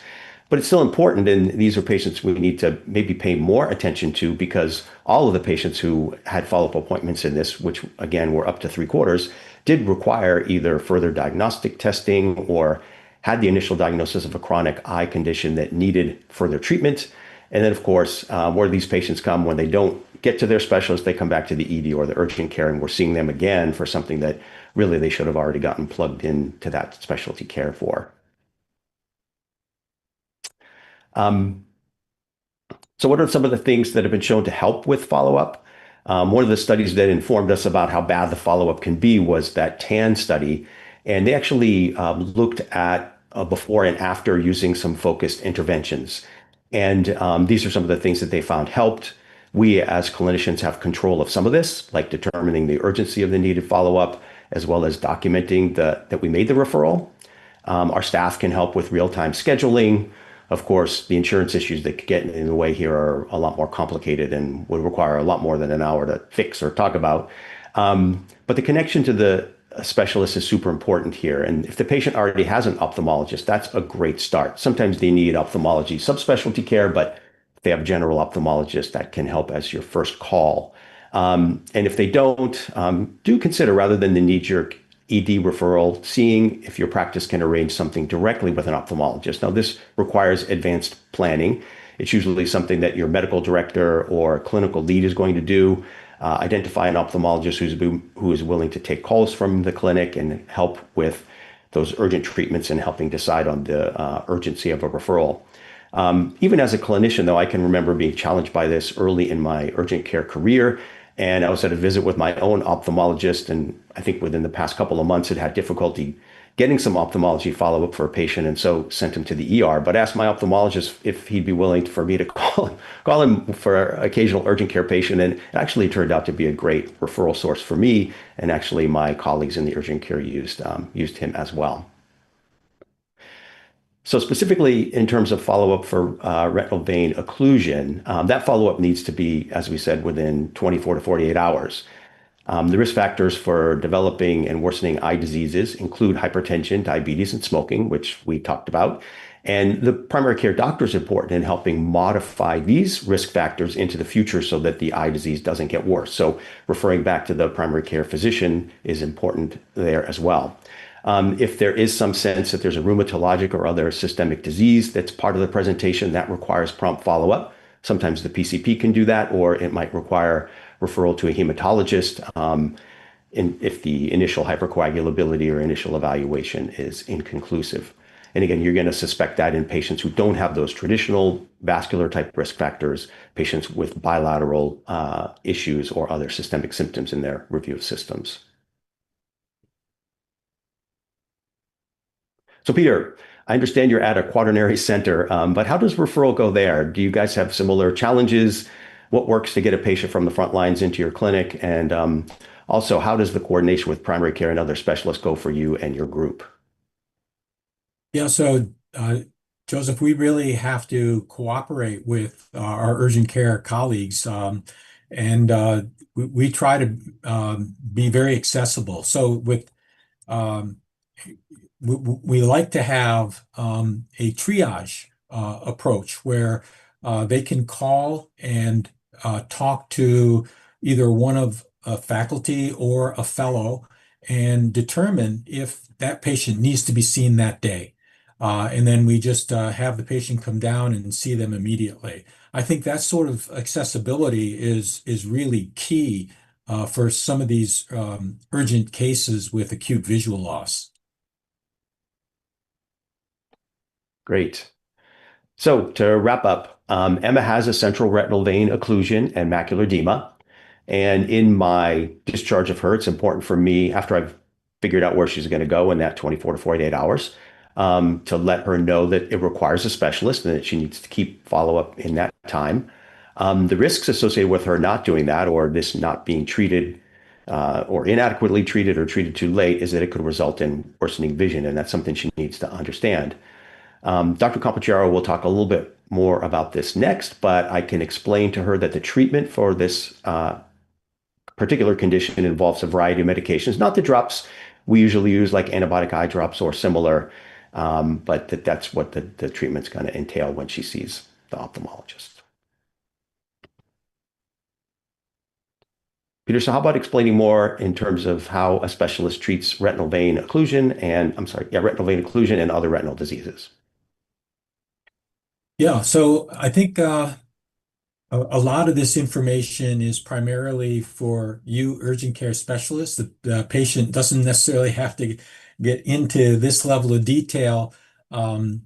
But it's still important, and these are patients we need to maybe pay more attention to, because all of the patients who had follow-up appointments in this, which again were up to three-quarters, did require either further diagnostic testing or had the initial diagnosis of a chronic eye condition that needed further treatment. And then, of course, where these patients come when they don't get to their specialist, they come back to the ED or the urgent care, and we're seeing them again for something that really they should have already gotten plugged into that specialty care for. So what are some of the things that have been shown to help with follow-up? One of the studies that informed us about how bad the follow-up can be was that TAN study. And they actually looked at before and after using some focused interventions. And these are some of the things that they found helped. We, as clinicians, have control of some of this, like determining the urgency of the needed follow-up, as well as documenting that we made the referral. Our staff can help with real-time scheduling. Of course, the insurance issues that could get in the way here are a lot more complicated and would require a lot more than an hour to fix or talk about. But the connection to the specialist is super important here. And if the patient already has an ophthalmologist, that's a great start. Sometimes they need ophthalmology subspecialty care, but if they have a general ophthalmologist, that can help as your first call. And if they don't, do consider, rather than the knee-jerk ED referral, seeing if your practice can arrange something directly with an ophthalmologist. Now, this requires advanced planning. It's usually something that your medical director or clinical lead is going to do. Identify an ophthalmologist who is willing to take calls from the clinic and help with those urgent treatments and helping decide on the urgency of a referral. Even as a clinician, though, I can remember being challenged by this early in my urgent care career. And I was at a visit with my own ophthalmologist, and I think within the past couple of months had difficulty getting some ophthalmology follow-up for a patient, and so sent him to the ER. But asked my ophthalmologist if he'd be willing for me to call him for an occasional urgent care patient, and it actually turned out to be a great referral source for me. And actually, my colleagues in the urgent care used him as well. So specifically in terms of follow-up for retinal vein occlusion, that follow-up needs to be, as we said, within 24 to 48 hours. The risk factors for developing and worsening eye diseases include hypertension, diabetes, and smoking, which we talked about. And the primary care doctor is important in helping modify these risk factors into the future so that the eye disease doesn't get worse. So referring back to the primary care physician is important there as well. If there is some sense that there's a rheumatologic or other systemic disease that's part of the presentation, that requires prompt follow-up. Sometimes the PCP can do that, or it might require referral to a hematologist if the initial hypercoagulability or initial evaluation is inconclusive. And again, you're going to suspect that in patients who don't have those traditional vascular type risk factors, patients with bilateral issues or other systemic symptoms in their review of systems. So Peter, I understand you're at a quaternary center, but how does referral go there? Do you guys have similar challenges? What works to get a patient from the front lines into your clinic? And also, how does the coordination with primary care and other specialists go for you and your group? Yeah, so Joseph, we really have to cooperate with our urgent care colleagues, and we try to be very accessible. So um, we like to have a triage approach where they can call and talk to either one of a faculty or a fellow and determine if that patient needs to be seen that day. And then we just have the patient come down and see them immediately. I think that sort of accessibility is really key for some of these urgent cases with acute visual loss. Great. So to wrap up, Emma has a central retinal vein occlusion and macular edema. And in my discharge of her, it's important for me, after I've figured out where she's going to go in that 24 to 48 hours, to let her know that it requires a specialist and that she needs to keep follow-up in that time. The risks associated with her not doing that or this not being treated or inadequately treated or treated too late is that it could result in worsening vision, and that's something she needs to understand. Dr. Campochiaro will talk a little bit more about this next, but I can explain to her that the treatment for this particular condition involves a variety of medications, not the drops we usually use like antibiotic eye drops or similar, but that's what the treatment's going to entail when she sees the ophthalmologist. Peter, so how about explaining more in terms of how a specialist treats retinal vein occlusion and, retinal vein occlusion and other retinal diseases? Yeah, so I think a lot of this information is primarily for you urgent care specialists. The patient doesn't necessarily have to get into this level of detail. In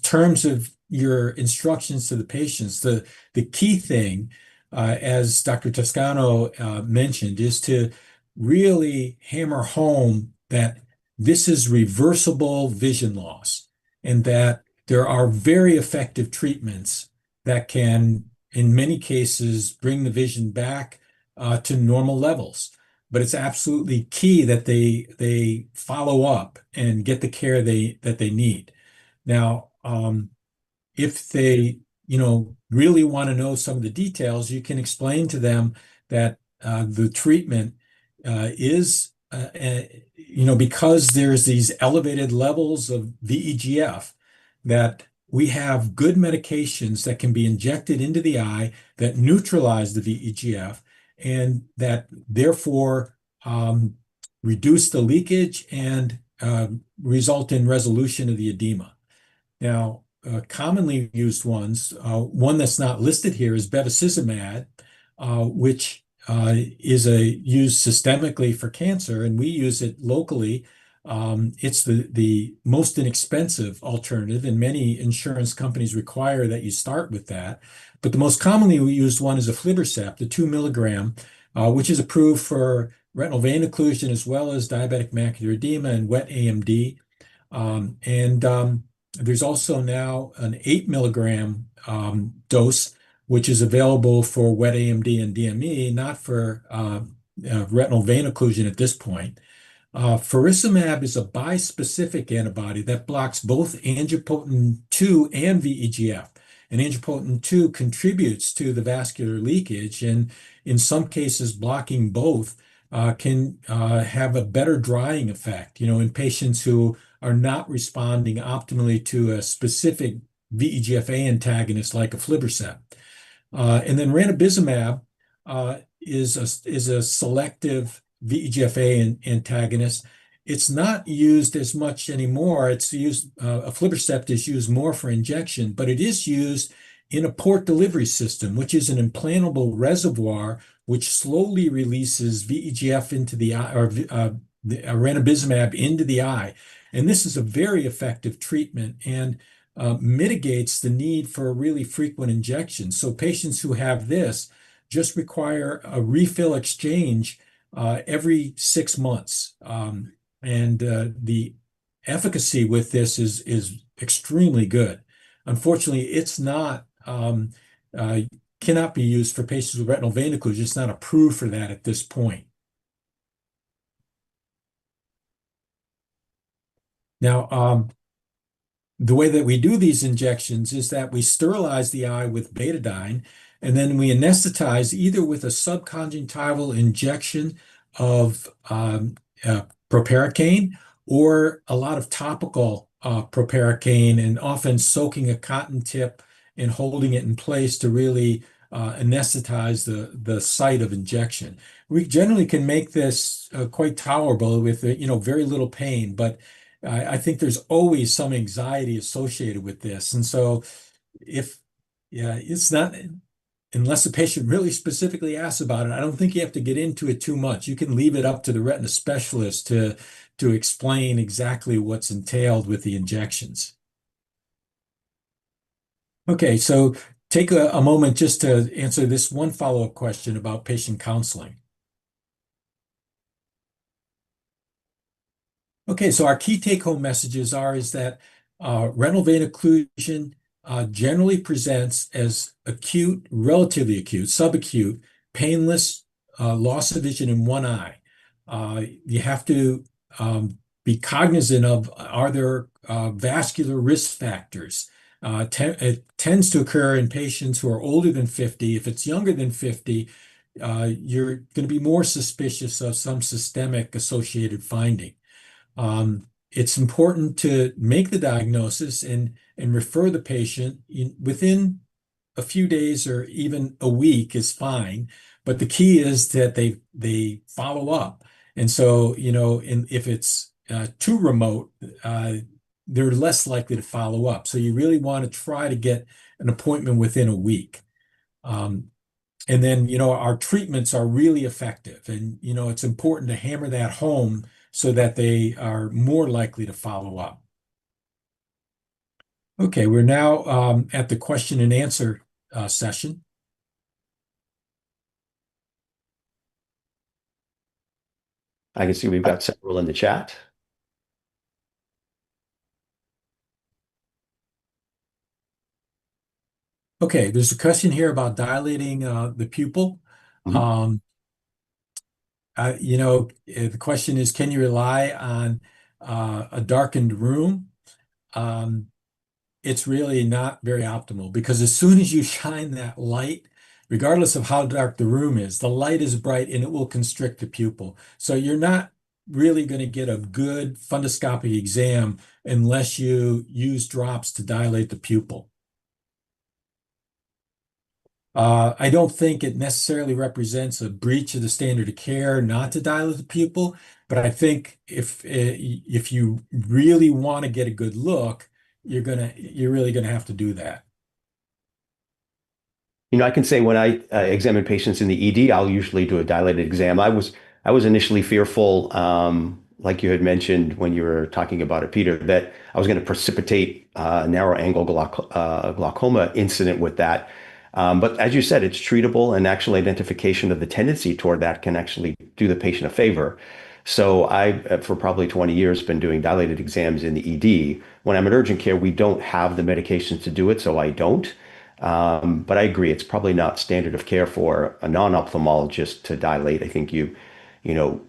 terms of your instructions to the patients, the key thing, as Dr. Toscano mentioned, is to really hammer home that this is reversible vision loss and that there are very effective treatments that can, in many cases, bring the vision back to normal levels. But it's absolutely key that they follow up and get the care that they need. Now, if they really want to know some of the details, you can explain to them that the treatment is because there's these elevated levels of VEGF, that we have good medications that can be injected into the eye that neutralize the VEGF and that therefore reduce the leakage and result in resolution of the edema. Now, commonly used ones, one that's not listed here is bevacizumab, which is used systemically for cancer, and we use it locally. It's the most inexpensive alternative, and many insurance companies require that you start with that. But the most commonly used one is aflibercept, the 2 milligram, which is approved for retinal vein occlusion as well as diabetic macular edema and wet AMD. There's also now an 8 milligram dose, which is available for wet AMD and DME, not for retinal vein occlusion at this point. Faricimab is a bispecific antibody that blocks both angiopoietin-2 and VEGF. And angiopoietin-2 contributes to the vascular leakage, and in some cases, blocking both can have a better drying effect, in patients who are not responding optimally to a specific VEGF-A antagonist like aflibercept. And then ranibizumab is a selective VEGF-A antagonist. It's not used as much anymore. It's used, aflibercept is used more for injection, but it is used in a port delivery system, which is an implantable reservoir which slowly releases VEGF into the eye, or ranibizumab into the eye. And this is a very effective treatment and mitigates the need for really frequent injections. So patients who have this just require a refill exchange every 6 months. And the efficacy with this is extremely good. Unfortunately, it's not uh, cannot be used for patients with retinal vein occlusion. It's not approved for that at this point. Now, the way that we do these injections is that we sterilize the eye with betadine, and then we anesthetize either with a subconjunctival injection of proparacaine or a lot of topical proparacaine, and often soaking a cotton tip and holding it in place to really anesthetize the site of injection. We generally can make this quite tolerable with very little pain, but I think there's always some anxiety associated with this. And so if, yeah, it's not, unless the patient really specifically asks about it, I don't think you have to get into it too much. You can leave it up to the retina specialist to explain exactly what's entailed with the injections. Okay, so take a moment just to answer this one follow-up question about patient counseling. Okay, so our key take-home messages is that retinal vein occlusion generally presents as acute, relatively acute, subacute, painless loss of vision in one eye. You have to be cognizant of, are there vascular risk factors? It tends to occur in patients who are older than 50. If it's younger than 50, you're going to be more suspicious of some systemic associated finding. It's important to make the diagnosis and refer the patient within a few days or even a week is fine. But the key is that they follow up. And so, if it's too remote, they're less likely to follow up. So you really want to try to get an appointment within a week. And then, our treatments are really effective. And, it's important to hammer that home so that they are more likely to follow up. Okay, we're now at the question and answer session. I can see we've got several in the chat. Okay, there's a question here about dilating the pupil. Mhm. The question is, can you rely on a darkened room? It's really not very optimal, because as soon as you shine that light, regardless of how dark the room is, the light is bright and it will constrict the pupil. So you're not really going to get a good fundoscopic exam unless you use drops to dilate the pupil. I don't think it necessarily represents a breach of the standard of care not to dilate the pupil, but I think if you really want to get a good look, you're really gonna have to do that. I can say when I examine patients in the ED, I'll usually do a dilated exam. I was initially fearful, like you had mentioned when you were talking about it, Peter, that I was going to precipitate narrow angle glaucoma incident with that. But as you said, it's treatable, and actual identification of the tendency toward that can actually do the patient a favor. So I, for probably 20 years, been doing dilated exams in the ED. When I'm in urgent care, we don't have the medications to do it, so I don't. But I agree, it's probably not standard of care for a non-ophthalmologist to dilate. I think you do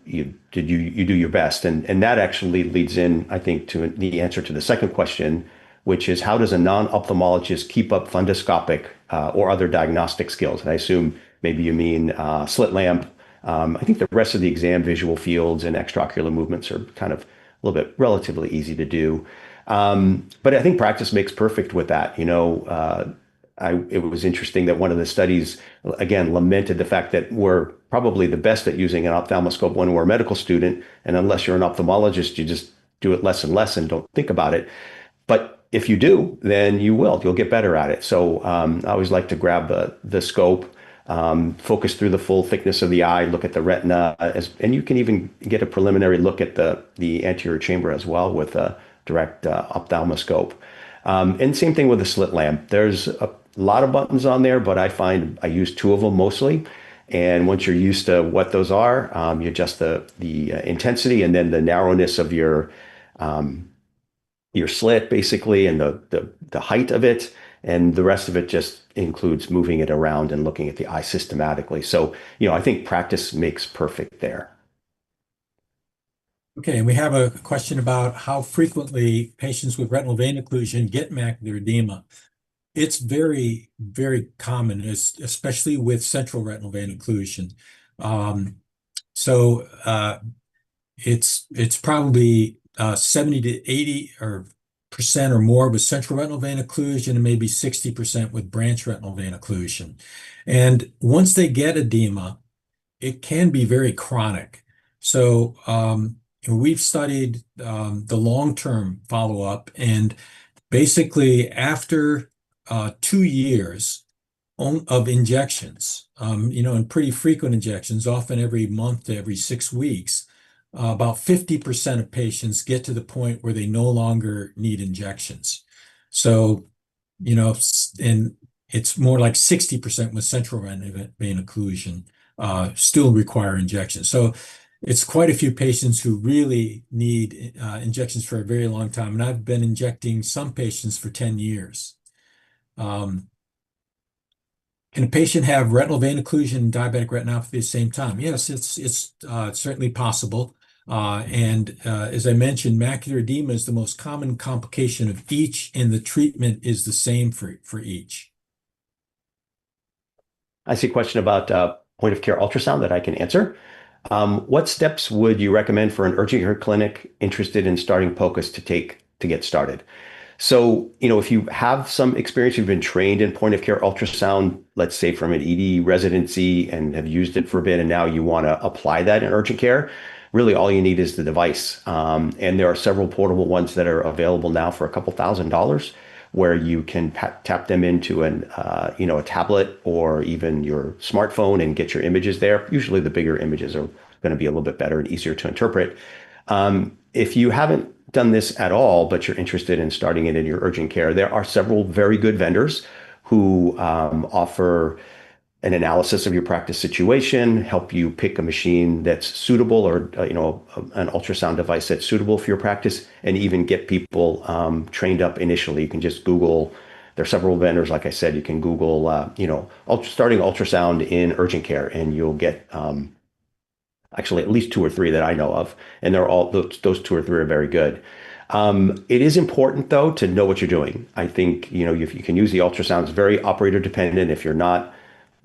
your best, and that actually leads in, I think, to the answer to the second question, which is how does a non-ophthalmologist keep up fundoscopic or other diagnostic skills? And I assume maybe you mean slit lamp. I think the rest of the exam, visual fields and extraocular movements, are kind of a little bit relatively easy to do. But I think practice makes perfect with that. It was interesting that one of the studies, again, lamented the fact that we're probably the best at using an ophthalmoscope when we're a medical student. And unless you're an ophthalmologist, you just do it less and less and don't think about it. But if you do, then you'll get better at it. So I always like to grab the scope, focus through the full thickness of the eye, look at the retina, and you can even get a preliminary look at the anterior chamber as well with a direct ophthalmoscope. And same thing with the slit lamp. There's a lot of buttons on there, but I find I use two of them mostly. And once you're used to what those are, you adjust the intensity and then the narrowness of your your slit basically and the height of it. And the rest of it just includes moving it around and looking at the eye systematically. So, I think practice makes perfect there. Okay, and we have a question about how frequently patients with retinal vein occlusion get macular edema. It's very, very common, especially with central retinal vein occlusion. So it's probably 70 to 80 or percent or more with central retinal vein occlusion and maybe 60% with branch retinal vein occlusion. And once they get edema, it can be very chronic. So we've studied the long-term follow-up, and basically after 2 years of injections, and pretty frequent injections, often every month to every 6 weeks, about 50% of patients get to the point where they no longer need injections. So, and it's more like 60% with central retinal vein occlusion still require injections. So it's quite a few patients who really need injections for a very long time. And I've been injecting some patients for 10 years. Can a patient have retinal vein occlusion and diabetic retinopathy at the same time? Yes, it's certainly possible. And as I mentioned, macular edema is the most common complication of each, and the treatment is the same for each. I see a question about point of care ultrasound that I can answer. What steps would you recommend for an urgent care clinic interested in starting POCUS to take to get started? So, if you have some experience, you've been trained in point of care ultrasound, let's say from an ED residency and have used it for a bit, and now you want to apply that in urgent care, really all you need is the device. And there are several portable ones that are available now for a couple $1,000s where you can tap them into a tablet or even your smartphone and get your images there. Usually the bigger images are going to be a little bit better and easier to interpret. If you haven't done this at all, but you're interested in starting it in your urgent care, there are several very good vendors who offer an analysis of your practice situation, help you pick a machine that's suitable or an ultrasound device that's suitable for your practice, and even get people trained up initially. You can just Google. There are several vendors, like I said. You can Google, starting ultrasound in urgent care, and you'll get actually at least two or three that I know of, and they're all those two or three are very good. It is important though to know what you're doing. I think if you can use the ultrasound, it's very operator dependent. If you're not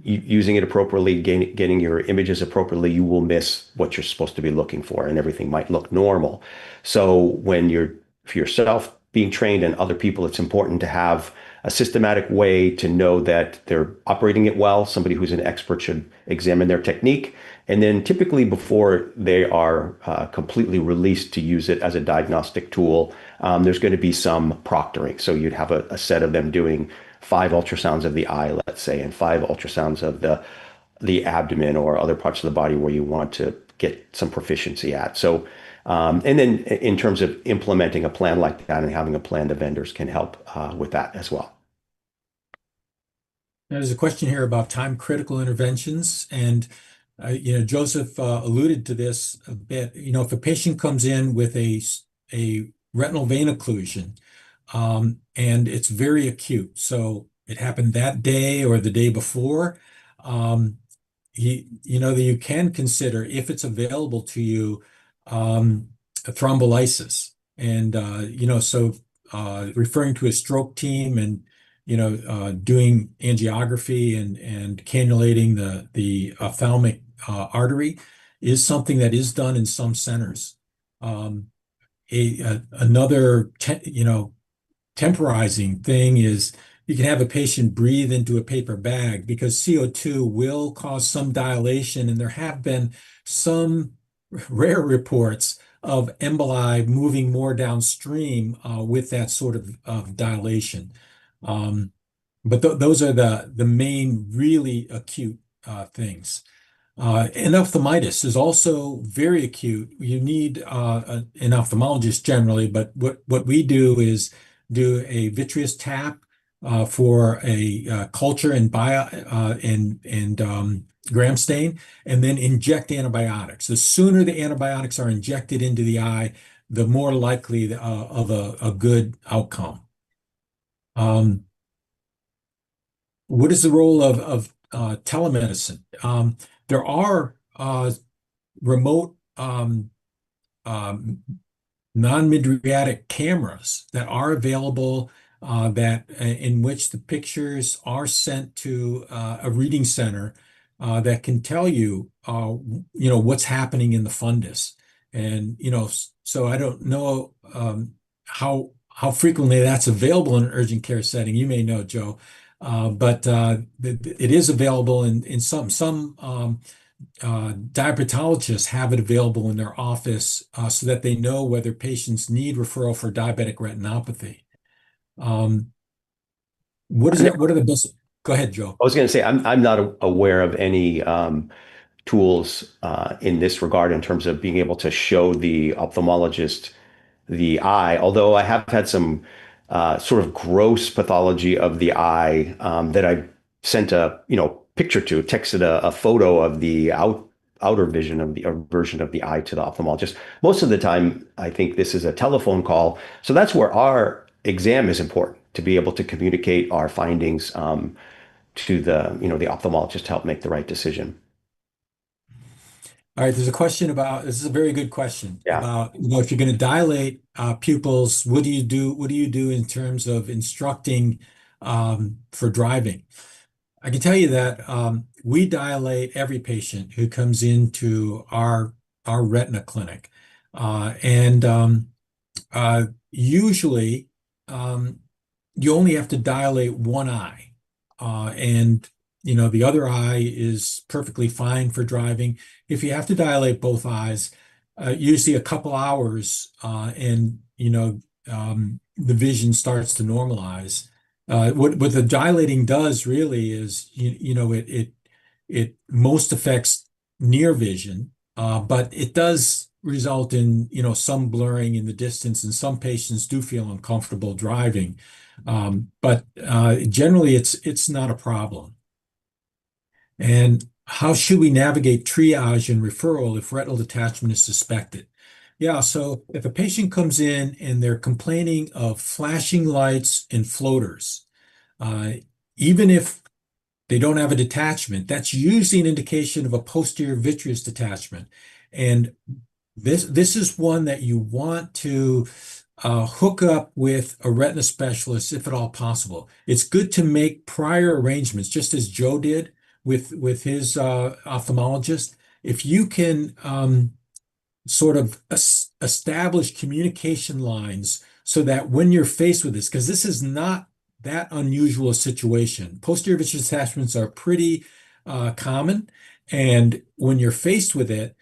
using it appropriately, getting your images appropriately, you will miss what you're supposed to be looking for, and everything might look normal. So when you're for yourself being trained and other people, it's important to have a systematic way to know that they're operating it well. Somebody who's an expert should examine their technique. And then typically before they are completely released to use it as a diagnostic tool, there's going to be some proctoring. So you'd have a set of them doing 5 ultrasounds of the eye, let's say, and 5 ultrasounds of the abdomen or other parts of the body where you want to get some proficiency at. So, and then in terms of implementing a plan like that and having a plan, the vendors can help with that as well. Now, there's a question here about time critical interventions, and Joseph alluded to this a bit. If a patient comes in with a retinal vein occlusion, and it's very acute, so it happened that day or the day before, that you can consider, if it's available to you, a thrombolysis, and so referring to a stroke team and doing angiography and cannulating the ophthalmic artery is something that is done in some centers. Another temporizing thing is you can have a patient breathe into a paper bag because CO2 will cause some dilation, and there have been some rare reports of emboli moving more downstream with that sort of dilation. But those are the main really acute things. Endophthalmitis is also very acute. You need an ophthalmologist generally, but what we do is do a vitreous tap for a culture and gram stain, and then inject antibiotics. The sooner the antibiotics are injected into the eye, the more likely of a good outcome. Um, what is the role of telemedicine? There are remote um, non-mydriatic cameras that are available that in which the pictures are sent to a reading center that can tell you, what's happening in the fundus. And, so I don't know how frequently that's available in an urgent care setting. You may know, Joe, but it is available in some diabetologists have it available in their office so that they know whether patients need referral for diabetic retinopathy. What is it? What are the best? Go ahead, Joe. I was going to say I'm not aware of any tools in this regard in terms of being able to show the ophthalmologist the eye, although I have had some sort of gross pathology of the eye that I sent a picture to, texted a photo of the outer vision of the version of the eye to the ophthalmologist. Most of the time, I think this is a telephone call, so that's where our exam is important to be able to communicate our findings to the ophthalmologist to help make the right decision. All right, there's a question about, this is a very good question Yeah. about, if you're going to dilate pupils, what do you do? What do you do in terms of instructing for driving? I can tell you that we dilate every patient who comes into our retina clinic, and usually you only have to dilate one eye, and the other eye is perfectly fine for driving. If you have to dilate both eyes, usually a couple hours, and the vision starts to normalize. What the dilating does really is it most affects near vision, but it does result in some blurring in the distance, and some patients do feel uncomfortable driving. But generally, it's not a problem. And how should we navigate triage and referral if retinal detachment is suspected? Yeah, so if a patient comes in and they're complaining of flashing lights and floaters, even if they don't have a detachment, that's usually an indication of a posterior vitreous detachment. And this is one that you want to hook up with a retina specialist if at all possible. It's good to make prior arrangements, just as Joe did with his ophthalmologist. If you can sort of establish communication lines so that when you're faced with this, because this is not that unusual a situation. Posterior vitreous detachments are pretty common, and when you're faced with it,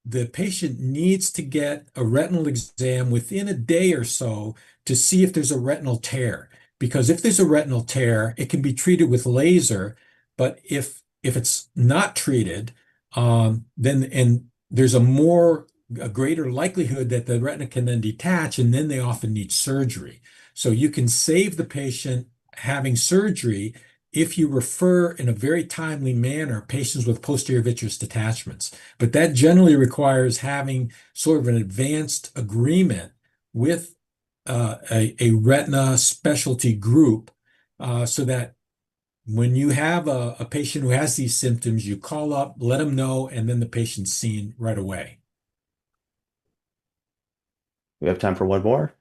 the patient needs to get a retinal exam within a day or so to see if there's a retinal tear. Because if there's a retinal tear, it can be treated with laser, but if it's not treated, then there's a greater likelihood that the retina can then detach, and then they often need surgery. So you can save the patient having surgery if you refer in a very timely manner patients with posterior vitreous detachments. But that generally requires having sort of an advanced agreement with a retina specialty group, so that when you have a patient who has these symptoms, you call up, let them know, and then the patient's seen right away. We have time for one more.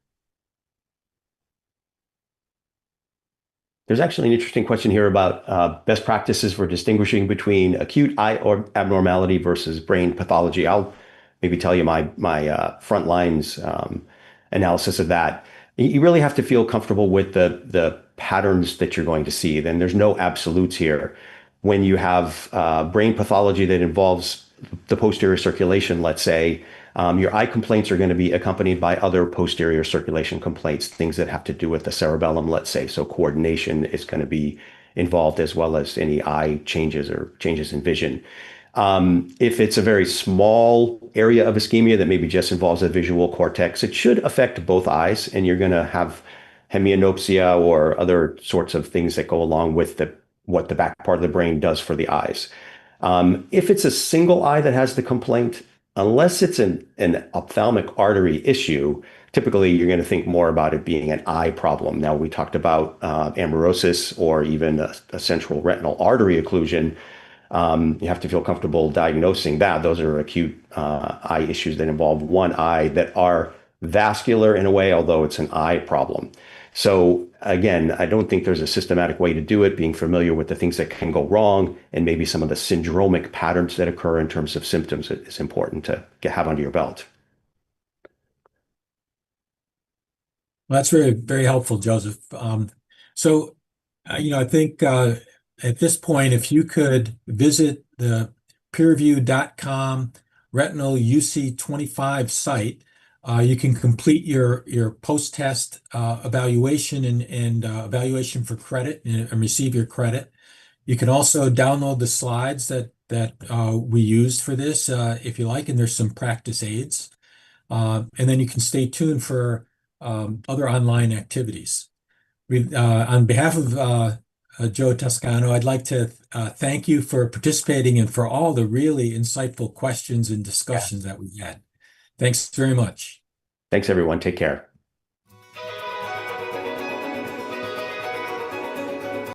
There's actually an interesting question here about best practices for distinguishing between acute eye or abnormality versus brain pathology. I'll maybe tell you my front lines analysis of that. You really have to feel comfortable with the patterns that you're going to see. Then there's no absolutes here. When you have brain pathology that involves the posterior circulation, let's say, your eye complaints are going to be accompanied by other posterior circulation complaints, things that have to do with the cerebellum, let's say. So coordination is going to be involved, as well as any eye changes or changes in vision. If it's a very small area of ischemia that maybe just involves a visual cortex, it should affect both eyes, and you're going to have hemianopsia or other sorts of things that go along with what the back part of the brain does for the eyes. If it's a single eye that has the complaint, unless it's an ophthalmic artery issue, typically you're going to think more about it being an eye problem. Now, we talked about amaurosis or even a central retinal artery occlusion. You have to feel comfortable diagnosing that. Those are acute eye issues that involve one eye that are vascular in a way, although it's an eye problem. So again, I don't think there's a systematic way to do it. Being familiar with the things that can go wrong and maybe some of the syndromic patterns that occur in terms of symptoms is important to have under your belt. Well, that's very, very helpful, Joseph. I think at this point, if you could visit the peerreview.com retinal UC25 site, you can complete your post-test evaluation and evaluation for credit and receive your credit. You can also download the slides that we used for this if you like, and there's some practice aids. And then you can stay tuned for other online activities. On behalf of Joe Toscano, I'd like to thank you for participating and for all the really insightful questions and discussions that we had. Thanks very much. Thanks, everyone. Take care.